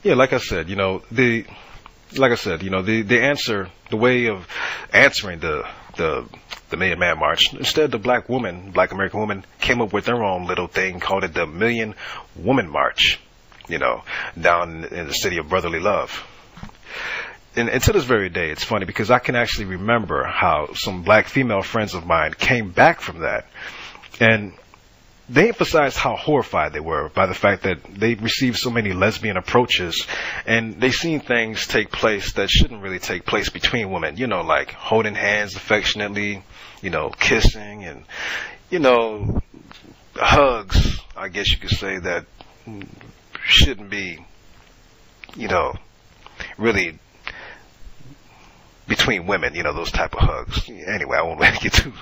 Yeah, like I said, the answer, the way of answering the Million Man March, instead the black American woman came up with their own little thing, called it the Million Woman March, down in the city of brotherly love. And to this very day, it's funny because I can actually remember how some black female friends of mine came back from that, and they emphasized how horrified they were by the fact that they received so many lesbian approaches, and they seen things take place that shouldn't really take place between women, like holding hands affectionately, kissing, and, hugs, I guess you could say, that shouldn't be, really between women, those type of hugs. Anyway, I won't let you get too,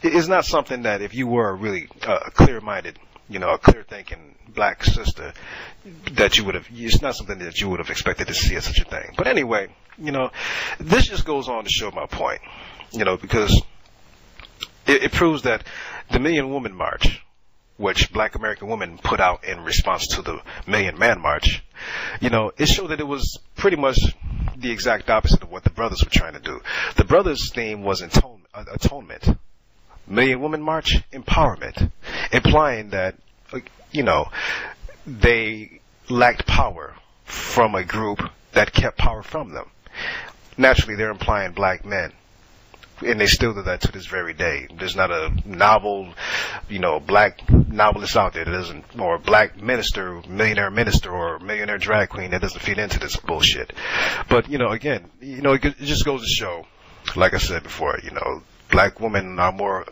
it's not something that if you were a really clear-minded, a clear-thinking black sister, that you would have, it's not something that you would have expected to see as such a thing. But anyway, this just goes on to show my point, because it proves that the Million Woman March, which black American women put out in response to the Million Man March, it showed that it was pretty much the exact opposite of what the brothers were trying to do. The brothers' theme was atonement. Million Woman March, empowerment, implying that, they lacked power from a group that kept power from them. Naturally, they're implying black men. And they still do that to this very day. There's not a novel, black novelist out there that doesn't, or a black minister, millionaire minister, or millionaire drag queen that doesn't feed into this bullshit. But, again, it just goes to show, like I said before, black women are more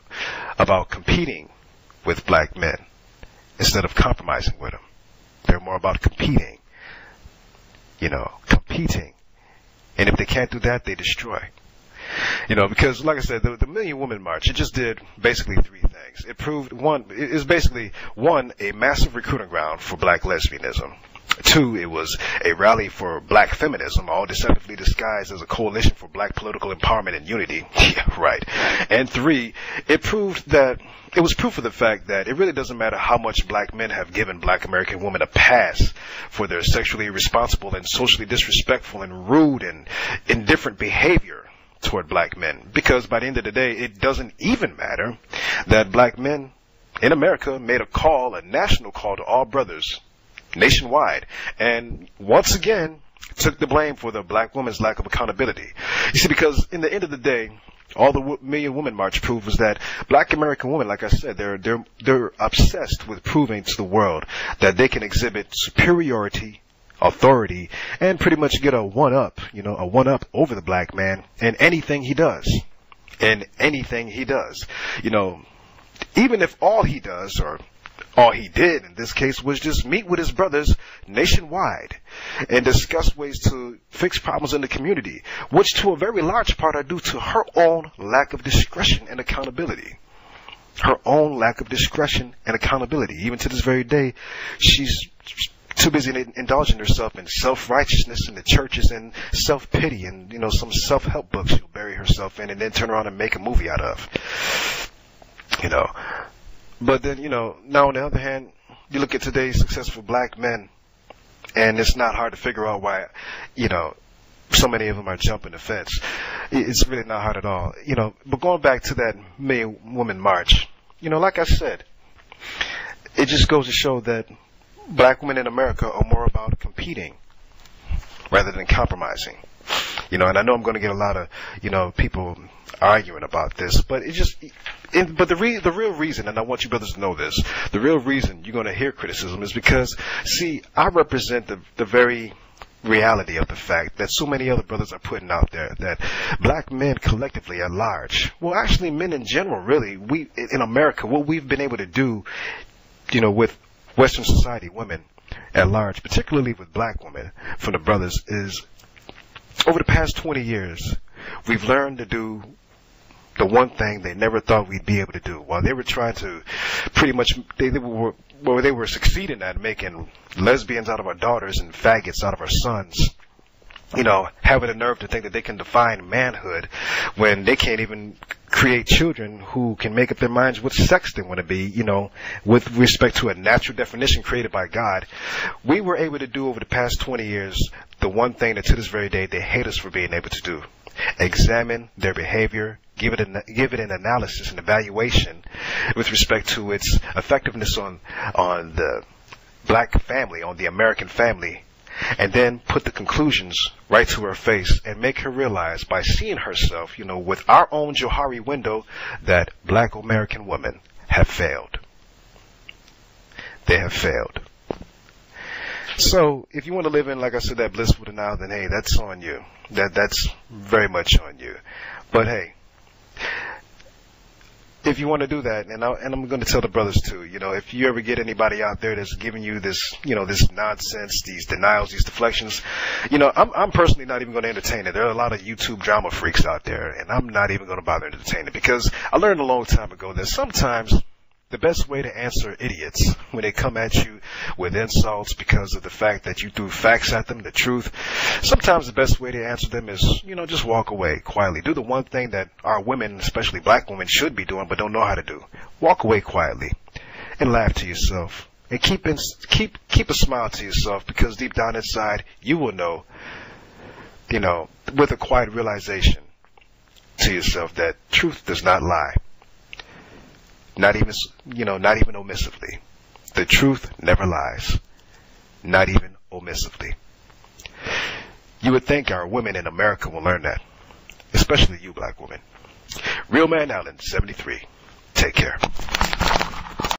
about competing with black men instead of compromising with them. They're more about competing. And if they can't do that, they destroy. Because like I said, the Million Woman March, it just did basically three things. It proved is basically a massive recruiting ground for black lesbianism. 2, it was a rally for black feminism, all deceptively disguised as a coalition for black political empowerment and unity. Yeah, right. And 3, it was proof of the fact that it really doesn't matter how much black men have given black American women a pass for their sexually irresponsible and socially disrespectful and rude and indifferent behavior toward black men. Because by the end of the day, it doesn't even matter that black men in America made a national call to all brothers nationwide, and once again took the blame for the black woman's lack of accountability. You see, because in the end of the day, all the Million Woman March proved was that black American women, like I said, they're obsessed with proving to the world that they can exhibit superiority, authority, and pretty much get a one-up over the black man in anything he does. Even if all he does, or all he did in this case, was just meet with his brothers nationwide and discuss ways to fix problems in the community, which to a very large part are due to her own lack of discretion and accountability. Her own lack of discretion and accountability. Even to this very day, she's too busy indulging herself in self-righteousness in the churches and self-pity and, some self-help books she'll bury herself in and then turn around and make a movie out of. But then, now on the other hand, you look at today's successful black men, and it's not hard to figure out why, so many of them are jumping the fence. It's really not hard at all. But going back to that Million Woman March, like I said, it just goes to show that black women in America are more about competing rather than compromising. And I know I'm going to get a lot of, people arguing about this, but but the real reason, and I want you brothers to know this, the real reason you're going to hear criticism is because, see, I represent the very reality of the fact that so many other brothers are putting out there, that black men collectively at large, well, actually men in general, really, in America, what we've been able to do, with Western society, women at large, particularly with black women, from the brothers, is over the past 20 years, we've learned to do the one thing they never thought we'd be able to do. While they were trying to pretty much, they were succeeding at making lesbians out of our daughters and faggots out of our sons, having the nerve to think that they can define manhood when they can't even create children who can make up their minds what sex they want to be, with respect to a natural definition created by God. We were able to do over the past 20 years the one thing that to this very day they hate us for being able to do. Examine their behavior, give it an analysis and evaluation with respect to its effectiveness on the black family, on the American family, and then put the conclusions right to her face and make her realize by seeing herself, with our own Johari window, that black American women have failed. They have failed. So if you want to live in, like I said, that blissful denial, then hey, that's on you. That's very much on you. But hey, if you want to do that, and I'm going to tell the brothers too, if you ever get anybody out there that's giving you this, this nonsense, these denials, these deflections, I'm personally not even going to entertain it. There are a lot of YouTube drama freaks out there, and I'm not even going to bother entertaining it, because I learned a long time ago that sometimes the best way to answer idiots when they come at you with insults because of the fact that you threw facts at them, the truth, sometimes the best way to answer them is, just walk away quietly. Do the one thing that our women, especially black women, should be doing but don't know how to do. Walk away quietly and laugh to yourself. And keep a smile to yourself, because deep down inside you will know, with a quiet realization to yourself that truth does not lie. Not even omissively. The truth never lies. Not even omissively. You would think our women in America will learn that. Especially you black women. Real Man Allen, 73. Take care.